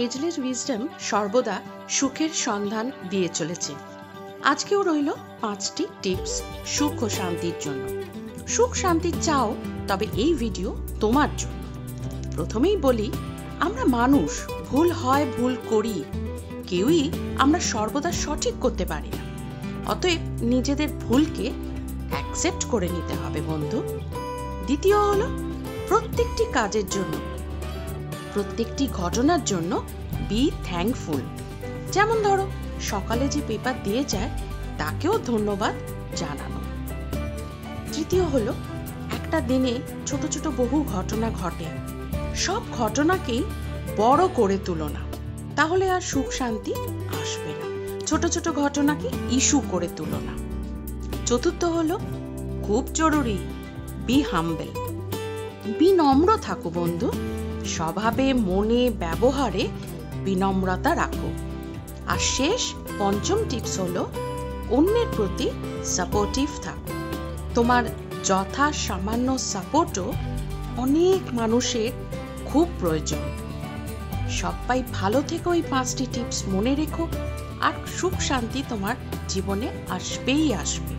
Ageless wisdom সর্বদা সুখের সন্ধান দিয়ে চলেছে। আজকেও রইল 5টি টিপস সুখ ও শান্তির জন্য। সুখ শান্তি চাও, তবে এই ভিডিও তোমার জন্য। প্রথমেই বলি, আমরা মানুষ, ভুল হয়, ভুল করি, কেউই আমরা সর্বদা সঠিক করতে পারি না। অতএব নিজেদের ভুলকে অ্যাকসেপ্ট করে নিতে হবে বন্ধু। দ্বিতীয় হলো, প্রত্যেকটি কাজের জন্য, প্রত্যেকটি ঘটনার জন্য বি থ্যাঙ্কফুল। যেমন ধরো, সকালে যে পেপার দিয়ে যায় তাকেও ধন্যবাদ জানানো। তৃতীয় হলো, একটা দিনে ছোট ছোট বহু ঘটনা ঘটে, সব ঘটনাকেই বড় করে তুলো না, তাহলে আর সুখ শান্তি আসবে না। ছোট ছোট ঘটনাকে ইস্যু করে তুলো না। চতুর্থ হলো, খুব জরুরি, বি হাম্বেল। বিনম্র থাকো বন্ধু। স্বভাবে, মনে, ব্যবহারে বিনম্রতা রাখো। আর শেষ, পঞ্চম টিপস হলো, অন্যের প্রতি সাপোর্টিভ থাকো। তোমার যথা সামান্য সাপোর্টও অনেক মানুষের খুব প্রয়োজন। সবাই ভালো থেকো, এই 5টি টিপস মনে রেখো, আর সুখ শান্তি তোমার জীবনে আসবেই আসবে।